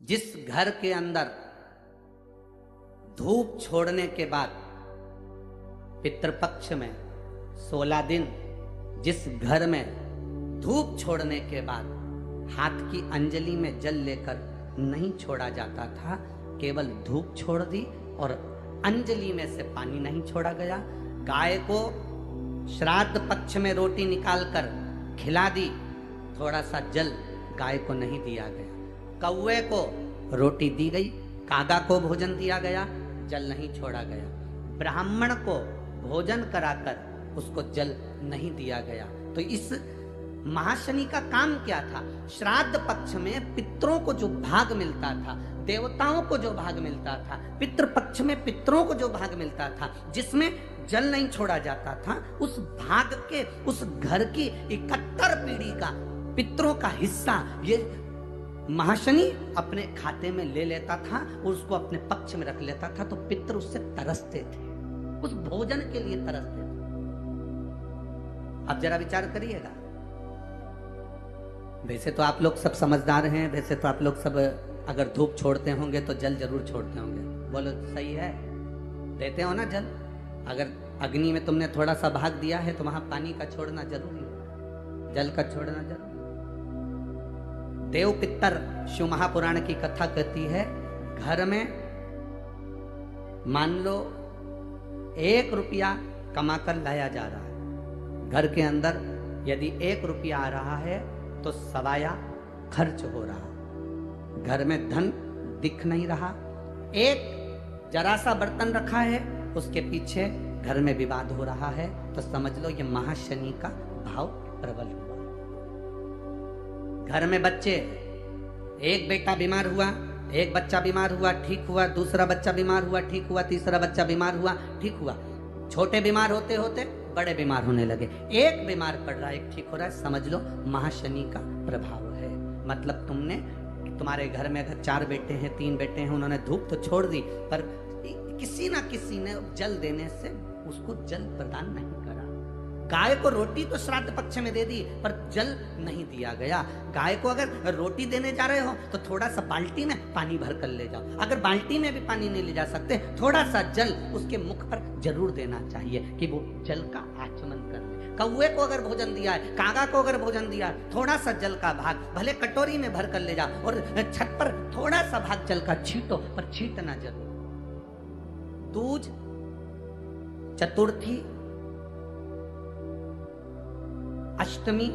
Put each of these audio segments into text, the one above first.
जिस घर के अंदर धूप छोड़ने के बाद पितृपक्ष में 16 दिन, जिस घर में धूप छोड़ने के बाद हाथ की अंजलि में जल लेकर नहीं छोड़ा जाता था, केवल धूप छोड़ दी और अंजलि में से पानी नहीं छोड़ा गया। गाय को श्राद्ध पक्ष में रोटी निकालकर खिला दी, थोड़ा सा जल गाय को नहीं दिया गया। कौवे को रोटी दी गई, कागा को भोजन दिया गया, जल नहीं छोड़ा गया। ब्राह्मण को भोजन कराकर उसको जल नहीं दिया गया। तो इस महाशनि का काम क्या था? श्राद्ध पक्ष में पितरों को जो भाग मिलता था, देवताओं को जो भाग मिलता था, पितृ पक्ष में पितरों को जो भाग मिलता था, जिसमें जल नहीं छोड़ा जाता था, उस भाग के, उस घर की 71 पीढ़ी का पितरों का हिस्सा ये महाशनि अपने खाते में ले लेता था और उसको अपने पक्ष में रख लेता था। तो पितृ उससे तरसते थे, उस भोजन के लिए तरसते थे। अब जरा विचार करिएगा। वैसे तो आप लोग सब समझदार हैं, वैसे तो आप लोग सब अगर धूप छोड़ते होंगे तो जल जरूर छोड़ते होंगे। बोलो सही है, देते हो ना जल? अगर अग्नि में तुमने थोड़ा सा भाग दिया है तो वहां पानी का छोड़ना जरूरी है, जल का छोड़ना जरूरी। देव पितर शिव महापुराण की कथा कहती है, घर में मान लो 1 रुपया कमाकर लाया जा रहा है, घर के अंदर यदि 1 रुपया आ रहा है तो सवाया खर्च हो रहा, घर में धन दिख नहीं रहा। एक जरा सा बर्तन रखा है, उसके पीछे घर में विवाद हो रहा है, तो समझ लो ये महाशनि का भाव प्रबल हुआ। घर में बच्चे, एक बेटा बीमार हुआ, एक बच्चा बीमार हुआ, ठीक हुआ, दूसरा बच्चा बीमार हुआ, ठीक हुआ, तीसरा बच्चा बीमार हुआ, ठीक हुआ। छोटे बीमार होते होते बड़े बीमार होने लगे, एक बीमार पड़ रहा है, एक ठीक हो रहा है, समझ लो महाशनि का प्रभाव है। मतलब तुम्हारे घर में अगर 4 बेटे हैं, 3 बेटे हैं, उन्होंने धूप तो छोड़ दी, पर किसी ना किसी ने जल देने से उसको जल प्रदान नहीं करा। गाय को रोटी तो श्राद्ध पक्ष में दे दी, पर जल नहीं दिया गया। गाय को अगर रोटी देने जा रहे हो तो थोड़ा सा बाल्टी में पानी भर कर ले जाओ। अगर बाल्टी में भी पानी नहीं ले जा सकते, थोड़ा सा जल उसके मुख पर जरूर देना चाहिए कि वो जल का आचमन कर ले। कौवे को अगर भोजन दिया है, कागा को अगर भोजन दिया है, थोड़ा सा जल का भाग भले कटोरी में भर कर ले जाओ और छत पर थोड़ा सा भाग जल का छींटो, पर छींटना जरूर। दूज, चतुर्थी, अष्टमी,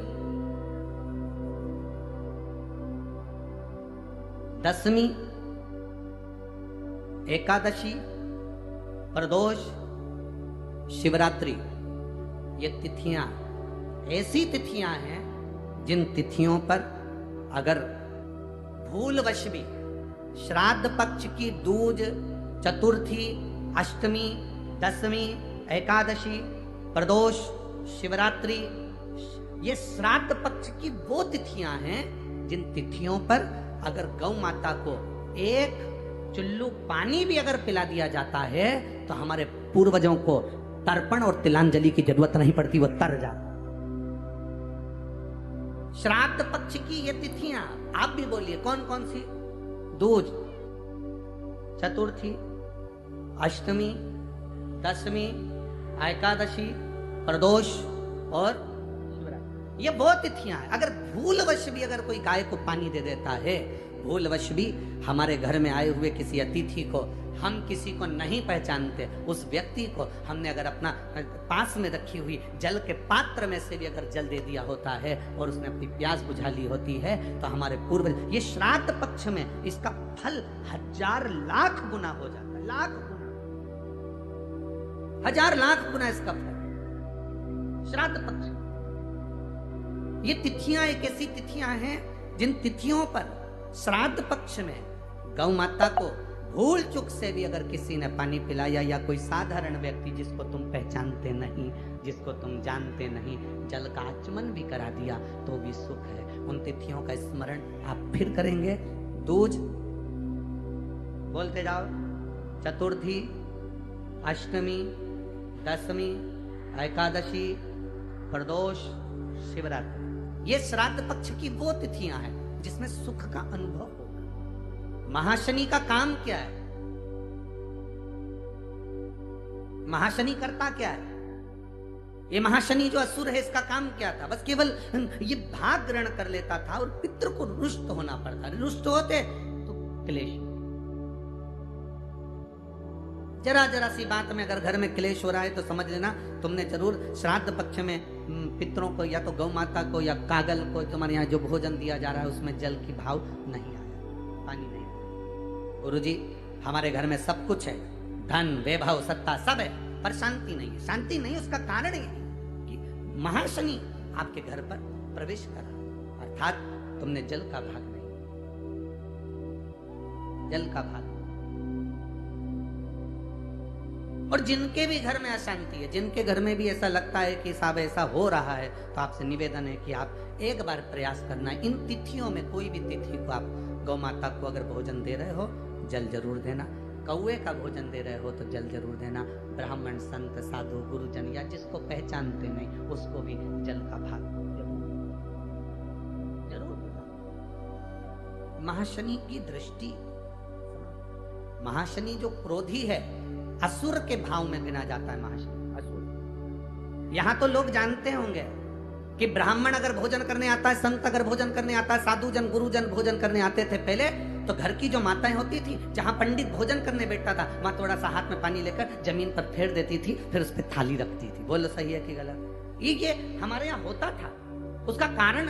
दशमी, एकादशी, प्रदोष, शिवरात्रि, ये तिथियां ऐसी तिथियां हैं जिन तिथियों पर अगर भूलवश भी श्राद्ध पक्ष की दूज, चतुर्थी, अष्टमी, दशमी, एकादशी, प्रदोष, शिवरात्रि, ये श्राद्ध पक्ष की वो तिथियां हैं जिन तिथियों पर अगर गौ माता को 1 चुल्लू पानी भी अगर पिला दिया जाता है तो हमारे पूर्वजों को तर्पण और तिलांजलि की जरूरत नहीं पड़ती, वो तर जाता। श्राद्ध पक्ष की ये तिथियां आप भी बोलिए कौन कौन सी? दूज, चतुर्थी, अष्टमी, दशमी, एकादशी, प्रदोष और शिवरात्रि, ये बहुत तिथियां हैं। अगर भूलवश भी अगर कोई गाय को पानी दे देता है, भूलवश भी हमारे घर में आए हुए किसी अतिथि को, हम किसी को नहीं पहचानते, उस व्यक्ति को हमने अगर अपना पास में रखी हुई जल के पात्र में से भी अगर जल दे दिया होता है और उसने अपनी प्यास बुझा ली होती है, तो हमारे पूर्वज, ये श्राद्ध पक्ष में इसका फल 1000 लाख गुना हो जाता है। लाख गुना, 1000 लाख गुना इसका फल श्राद्ध पक्ष। ये तिथियां एक ऐसी तिथियां हैं जिन तिथियों पर श्राद्ध पक्ष में गौ माता को भूल चुक से भी अगर किसी ने पानी पिलाया, या कोई साधारण व्यक्ति जिसको तुम पहचानते नहीं, जिसको तुम जानते नहीं, जल का आचमन भी करा दिया तो भी सुख है। उन तिथियों का स्मरण आप फिर करेंगे। दूज, बोलते जाओ, चतुर्थी, अष्टमी, दशमी, एकादशी, प्रदोष, शिवरात्रि, ये श्राद्ध पक्ष की वो तिथियां हैं जिसमें सुख का अनुभव होगा। महाशनि का काम क्या है? महाशनि करता क्या है? ये महाशनि जो असुर है, इसका काम क्या था? बस केवल ये भाग ग्रहण कर लेता था और पितृ को रुष्ट होना पड़ता। रुष्ट होते तो क्लेश। जरा जरा सी बात में अगर घर में क्लेश हो रहा है तो समझ लेना तुमने जरूर श्राद्ध पक्ष में पितरों को या तो गौ माता को या कागल को, तुम्हारे यहाँ जो भोजन दिया जा रहा है उसमें जल की भाव नहीं आया, पानी नहीं आया। गुरुजी हमारे घर में सब कुछ है, धन वैभव सत्ता सब है, पर शांति नहीं है। शांति नहीं, उसका कारण ये है कि महाशनि आपके घर पर प्रवेश करा, अर्थात तुमने जल का भाग नहीं, जल का भाग। और जिनके भी घर में अशांति है, जिनके घर में भी ऐसा लगता है कि साहब ऐसा हो रहा है, तो आपसे निवेदन है कि आप एक बार प्रयास करना। इन तिथियों में कोई भी तिथि को आप गौ माता को अगर भोजन दे रहे हो, जल जरूर देना। कौए का भोजन दे रहे हो तो जल जरूर देना। ब्राह्मण संत साधु गुरुजन या जिसको पहचानते नहीं उसको भी जल का भाग जरूर। महाशनि की दृष्टि, महाशनि जो क्रोधी है, असुर के भाव में गिना जाता है महाशनि, असुर। यहां तो लोग जानते होंगे कि ब्राह्मण अगर भोजन करने आता है, संत अगर भोजन करने आता है, साधु जन गुरुजन भोजन करने आते थे पहले, तो घर की जो माताएं होती थी, जहां पंडित भोजन करने बैठता था, वहां थोड़ा सा हाथ में पानी लेकर जमीन पर फेर देती थी, फिर उस पर थाली रखती थी। बोलो सही है कि गलत? ये हमारे यहाँ होता था। उसका कारण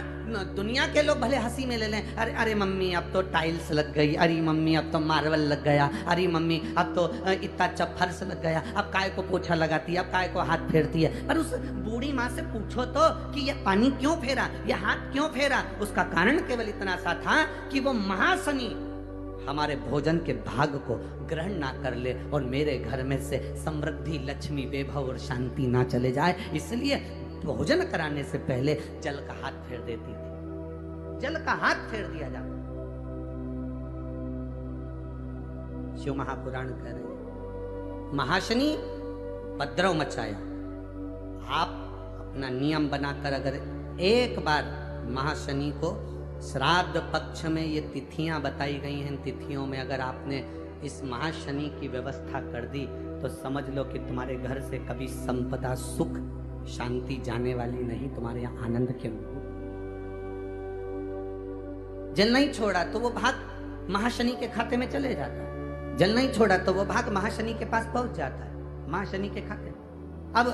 दुनिया के लोग भले हंसी में ले लें, अरे अरे मम्मी अब तो टाइल्स लग गई, अरे मम्मी अब तो मार्बल लग गया, अरे मम्मी अब तो इतना अच्छा फर्श लग गया, अब काय को पोछा लगाती है, अब काय को हाथ फेरती है। पर उस बूढ़ी माँ से पूछो तो कि ये पानी क्यों फेरा, ये हाथ क्यों फेरा? उसका कारण केवल इतना सा था कि वो महाशनि हमारे भोजन के भाग को ग्रहण ना कर ले और मेरे घर में से समृद्धि, लक्ष्मी, वैभव और शांति ना चले जाए। इसलिए भोजन कराने से पहले जल का हाथ फेर देती थी, जल का हाथ फेर दिया जाता। शिव महापुराण कह रहे महाशनि उपद्रव मचाया। आप अपना नियम बनाकर अगर एक बार महाशनि को श्राद्ध पक्ष में ये तिथियां बताई गई हैं, तिथियों में अगर आपने इस महाशनि की व्यवस्था कर दी तो समझ लो कि तुम्हारे घर से कभी संपदा, सुख, शांति जाने वाली नहीं, तुम्हारे यहाँ आनंद के अनुभव। जल नहीं छोड़ा तो वो भाग महाशनि के खाते में चले जाता है, जल नहीं छोड़ा तो वो भाग महाशनि के पास पहुंच जाता है, महाशनि के खाते। अब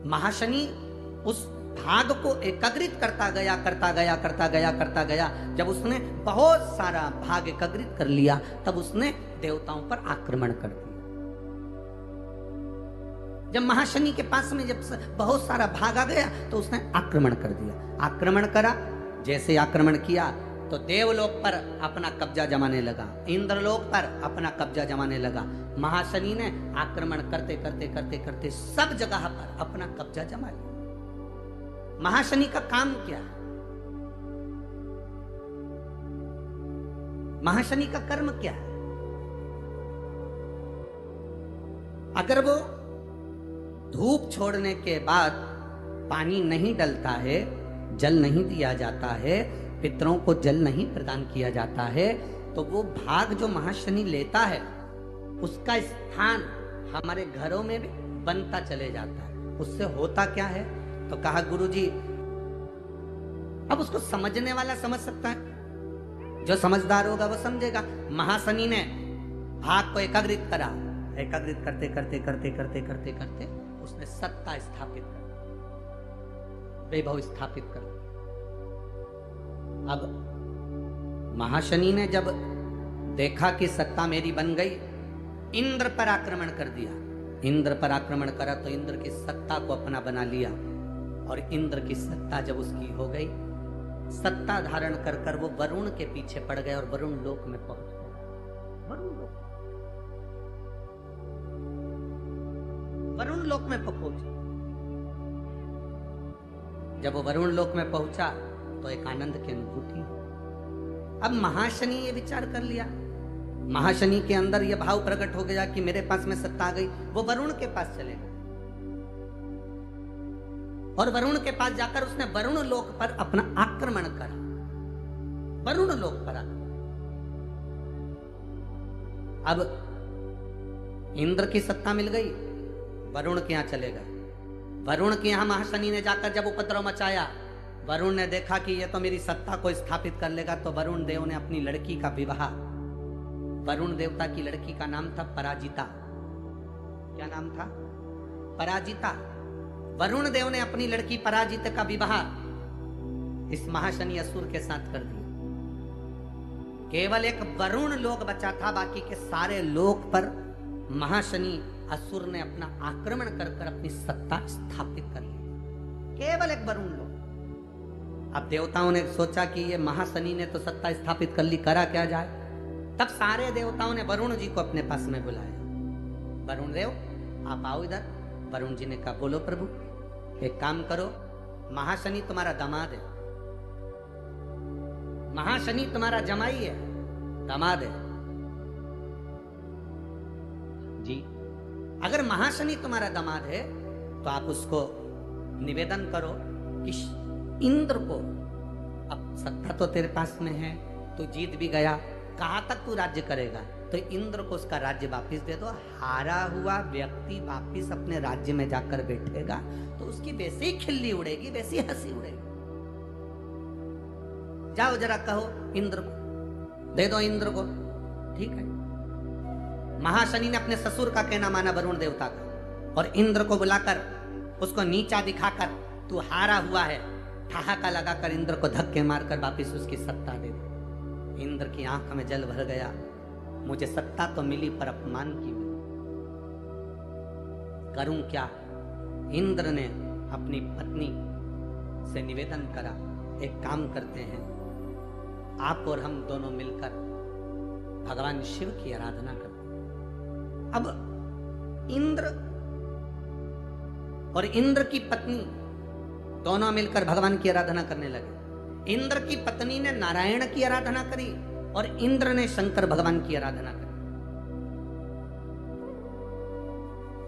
महाशनि उस भाग को एकत्रित करता गया करता गया करता गया करता गया। जब उसने बहुत सारा भाग एकत्रित कर लिया तब उसने देवताओं पर आक्रमण कर दिया। जब महाशनि के पास में जब बहुत सारा भाग आ गया तो उसने आक्रमण कर दिया। आक्रमण करा, जैसे आक्रमण किया तो देवलोक पर अपना कब्जा जमाने लगा, इंद्रलोक पर अपना कब्जा जमाने लगा। महाशनि ने आक्रमण करते करते करते करते सब जगह पर अपना कब्जा जमा लिया। महाशनि का काम क्या है? महाशनि का कर्म क्या है? अगर वो धूप छोड़ने के बाद पानी नहीं डलता है, जल नहीं दिया जाता है, पितरों को जल नहीं प्रदान किया जाता है, तो वो भाग जो महाशनि लेता है उसका स्थान हमारे घरों में भी बनता चले जाता है। उससे होता क्या है? तो कहा गुरुजी, अब उसको समझने वाला समझ सकता है, जो समझदार होगा वो समझेगा। महाशनि ने भाग को एकाग्रित करा, एकाग्रित करते करते करते करते करते करते उसने सत्ता स्थापित कर, वैभव स्थापित कर। अब महाशनि ने जब देखा कि सत्ता मेरी बन गई, इंद्र पर आक्रमण कर दिया। इंद्र पर आक्रमण करा तो इंद्र की सत्ता को अपना बना लिया, और इंद्र की सत्ता जब उसकी हो गई, सत्ता धारण कर कर वो वरुण के पीछे पड़ गए और वरुण लोक में पहुंच गए। वरुण लोक में पहुंचे। जब वो वरुण लोक में पहुंचा तो एक आनंद की अनुभूति। अब महाशनि ये विचार कर लिया, महाशनि के अंदर ये भाव प्रकट हो गया कि मेरे पास में सत्ता आ गई। वो वरुण के पास चलेगा और वरुण के पास जाकर उसने वरुण लोक पर अपना आक्रमण करा। वरुण लोक पर अब इंद्र की सत्ता मिल गई, वरुण के यहां चलेगा। वरुण के यहां महाशनि ने जाकर जब उपद्रव मचाया, वरुण ने देखा कि ये तो मेरी सत्ता को स्थापित कर लेगा, तो वरुण देव ने अपनी लड़की का विवाह, वरुण देवता की लड़की का नाम था पराजिता। क्या नाम था? पराजिता। वरुण देव ने अपनी लड़की पराजिता का विवाह इस महाशनि असुर के साथ कर दिया। केवल एक वरुण लोक बचा था, बाकी के सारे लोक पर महाशनि असुर ने अपना आक्रमण कर कर अपनी सत्ता स्थापित कर ली। केवल एक वरुण लोक। अब देवताओं ने सोचा कि ये महाशनि ने तो सत्ता स्थापित कर ली, करा क्या जाए। तब सारे देवताओं ने वरुण जी को अपने पास में बुलाया। वरुण देव आप आओ इधर। वरुण जी ने कहा बोलो प्रभु, एक काम करो, महाशनि तुम्हारा दामाद है, महाशनि तुम्हारा जमाई है, दामाद है जी। अगर महाशनि तुम्हारा दामाद है तो आप उसको निवेदन करो कि इंद्र को, अब सत्ता तो तेरे पास में है, तू जीत भी गया, कहां तक तू राज्य करेगा, तो इंद्र को उसका राज्य वापिस दे दो। हारा हुआ व्यक्ति वापिस अपने राज्य में जाकर बैठेगा तो उसकी वैसे ही खिल्ली उड़ेगी, वैसी हंसी उड़ेगी। जाओ जरा कहो इंद्र को, दे दो इंद्र को। ठीक है। महाशनि ने अपने ससुर का कहना माना, वरुण देवता का, और इंद्र को बुलाकर उसको नीचा दिखाकर तू हारा हुआ है, ठहाका लगाकर इंद्र को धक्के मारकर वापिस उसकी सत्ता दे दे। इंद्र की आंख में जल भर गया, मुझे सत्ता तो मिली पर अपमान की मिली, करूं क्या। इंद्र ने अपनी पत्नी से निवेदन करा, एक काम करते हैं, आप और हम दोनों मिलकर भगवान शिव की आराधना करते हैं। अब इंद्र और इंद्र की पत्नी दोनों मिलकर भगवान की आराधना करने लगे। इंद्र की पत्नी ने नारायण की आराधना करी और इंद्र ने शंकर भगवान की आराधना करी।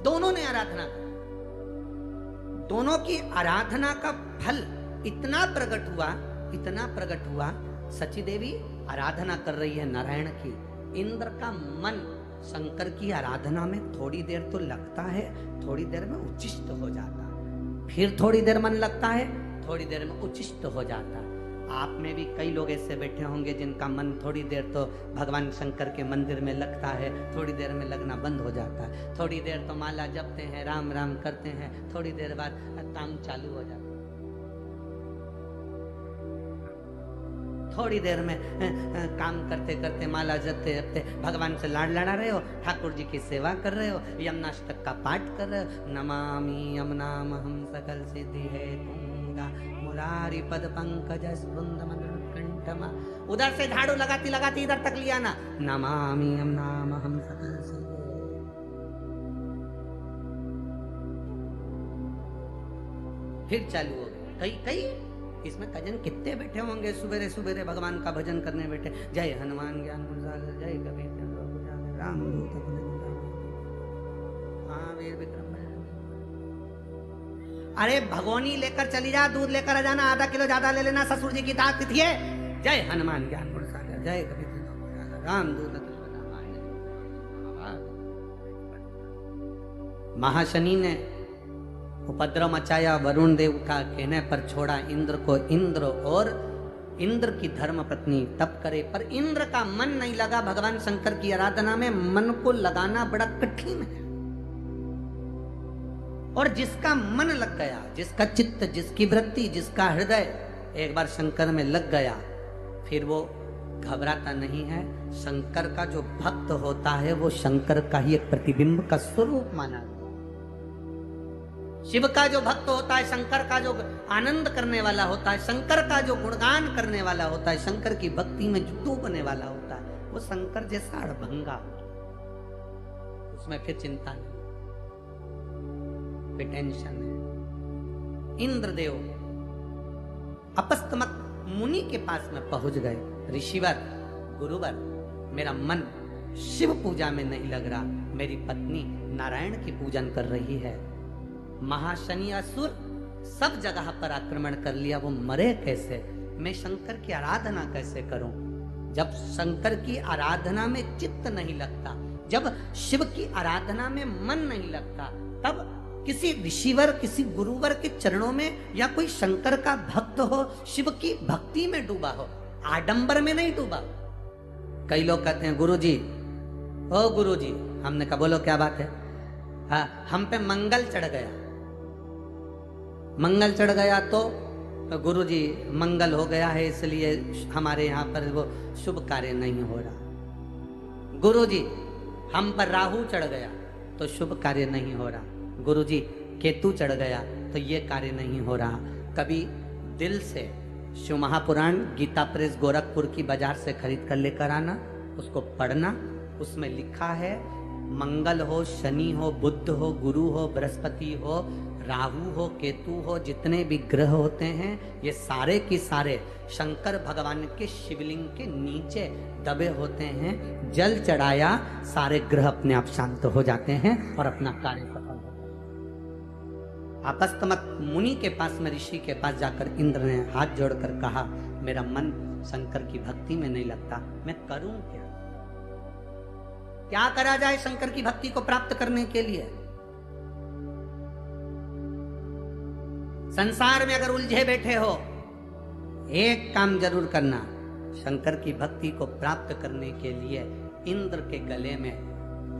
दोनों ने आराधना करी। दोनों की आराधना का फल इतना प्रकट हुआ, सची देवी आराधना कर रही है नारायण की, इंद्र का मन शंकर की आराधना में थोड़ी देर तो लगता है, थोड़ी देर में उच्चिष्ट हो जाता है, फिर थोड़ी देर मन लगता है, थोड़ी देर में उच्चिष्ट हो जाता है। आप में भी कई लोग ऐसे बैठे होंगे जिनका मन थोड़ी देर तो भगवान शंकर के मंदिर में लगता है, थोड़ी देर में लगना बंद हो जाता है। थोड़ी देर तो माला जपते हैं, राम राम करते हैं, थोड़ी देर बाद काम चालू हो जाता है। थोड़ी देर में काम करते करते, माला जपते जपते भगवान से लाड़ लड़ा रहे हो, ठाकुर जी की सेवा कर रहे हो, यमुनाष्टक का पाठ कर रहे हो, नमामि यमुनामहं सकल सिद्धि है तुंगा मुरारी पद पंकज स्पृंद मणिकंठमा। उधर से झाड़ू लगाती लगाती इधर तक लिया ना, नमामि यमुनामहं सकल सिद्धि। फिर चालू हो गए कई इसमें कजन कितने बैठे होंगे, सुबेरे सुबेरे भगवान का भजन करने बैठे, जय हनुमान ज्ञान गुण सागर, जय कबीर राम दूत महावीर विक्रम। अरे भगोनी लेकर चली जा, दूध लेकर आ जाना, आधा किलो ज्यादा ले लेना, ससुर जी की तिथि है, जय हनुमान ज्ञान गुण सागर, जय कबीर राम दूत। महाशनि ने उपद्रव मचाया, वरुण देव का कहने पर छोड़ा इंद्र को। इंद्र और इंद्र की धर्म पत्नी तप करे, पर इंद्र का मन नहीं लगा भगवान शंकर की आराधना में। मन को लगाना बड़ा कठिन है, और जिसका मन लग गया, जिसका चित्त, जिसकी वृत्ति, जिसका हृदय एक बार शंकर में लग गया, फिर वो घबराता नहीं है। शंकर का जो भक्त होता है वो शंकर का ही एक प्रतिबिंब का स्वरूप माना। शिव का जो भक्त होता है, शंकर का जो आनंद करने वाला होता है, शंकर का जो गुणगान करने वाला होता है, शंकर की भक्ति में जो डूबने वाला होता है, वो शंकर जैसा अड़भंगा, उसमें फिर चिंता नहीं, फिर टेंशन नहीं। इंद्रदेव अपस्तमक मुनि के पास में पहुंच गए, ऋषिवर, गुरुवर, मेरा मन शिव पूजा में नहीं लग रहा, मेरी पत्नी नारायण की पूजन कर रही है। महाशनि असुर सब जगह पर आक्रमण कर लिया, वो मरे कैसे, मैं शंकर की आराधना कैसे करूं। जब शंकर की आराधना में चित्त नहीं लगता, जब शिव की आराधना में मन नहीं लगता, तब किसी ऋषिवर, किसी गुरुवर के चरणों में, या कोई शंकर का भक्त हो, शिव की भक्ति में डूबा हो, आडंबर में नहीं डूबा। कई लोग कहते हैं गुरुजी, ओ गुरुजी, हमने कहा बोलो क्या बात है? हाँ, हम पे मंगल चढ़ गया। मंगल चढ़ गया तो गुरुजी मंगल हो गया है, इसलिए हमारे यहाँ पर वो शुभ कार्य नहीं हो रहा। गुरुजी हम पर राहु चढ़ गया तो शुभ कार्य नहीं हो रहा। गुरुजी केतु चढ़ गया तो ये कार्य नहीं हो रहा। कभी दिल से शिव महापुराण गीता प्रेस गोरखपुर की बाजार से खरीद कर लेकर आना, उसको पढ़ना। उसमें लिखा है मंगल हो, शनि हो, बुध हो, गुरु हो, बृहस्पति हो, राहु हो, केतु हो, जितने भी ग्रह होते हैं ये सारे के सारे शंकर भगवान के शिवलिंग के नीचे दबे होते हैं। जल चढ़ाया सारे ग्रह अपने आप शांत हो जाते हैं और अपना कार्य सफल हो जाता है। आपस्तमक मुनि के पास में, ऋषि के पास जाकर इंद्र ने हाथ जोड़कर कहा, मेरा मन शंकर की भक्ति में नहीं लगता, मैं करूं क्या? क्या करा जाए शंकर की भक्ति को प्राप्त करने के लिए? संसार में अगर उलझे बैठे हो, एक काम जरूर करना, शंकर की भक्ति को प्राप्त करने के लिए इंद्र के गले में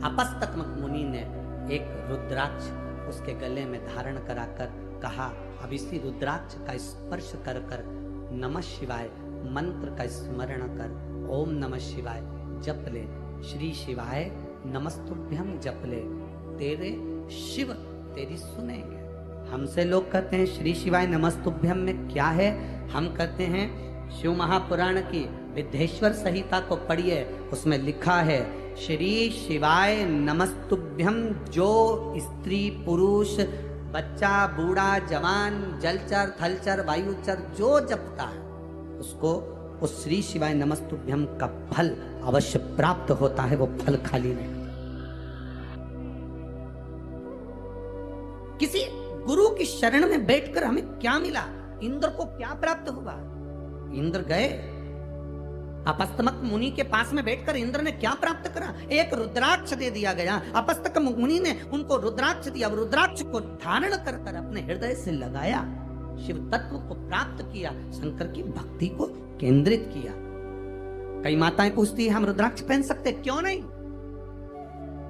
आपस्तमक मुनि ने एक रुद्राक्ष उसके गले में धारण कराकर कहा, अब इसी रुद्राक्ष का स्पर्श कर कर नमः शिवाय मंत्र का स्मरण कर, ओम नमः शिवाय जप ले, श्री शिवाय नमस्तुभ्यम जप ले, तेरे शिव तेरी सुनेंगे। हमसे लोग कहते हैं श्री शिवाय नमस्तुभ्यम में क्या है? हम कहते हैं शिव महापुराण की विद्धेश्वर संहिता को पढ़िए, उसमें लिखा है श्री शिवाय नमस्तुभ्यम। जो स्त्री पुरुष बच्चा बूढ़ा जवान जलचर थलचर वायुचर जो जपता है उसको उस श्री शिवाय नमस्तुभ्यम का फल अवश्य प्राप्त होता है। वो फल खाली नहीं। किसी गुरु की शरण में बैठकर हमें क्या मिला? इंद्र को क्या प्राप्त हुआ? इंद्र गए आपस्तमक मुनि के पास में बैठकर इंद्र ने क्या प्राप्त करा? एक रुद्राक्ष दे दिया गया। आपस्तमक मुनि ने उनको रुद्राक्ष दिया। रुद्राक्ष को धारण कर कर अपने हृदय से लगाया, शिव तत्व को प्राप्त किया, शंकर की भक्ति को केंद्रित किया। कई माताएं पूछती है हम रुद्राक्ष पहन सकते, क्यों नहीं?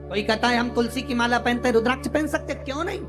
कोई कहता है हम तुलसी की माला पहनते, रुद्राक्ष पहन सकते, क्यों नहीं?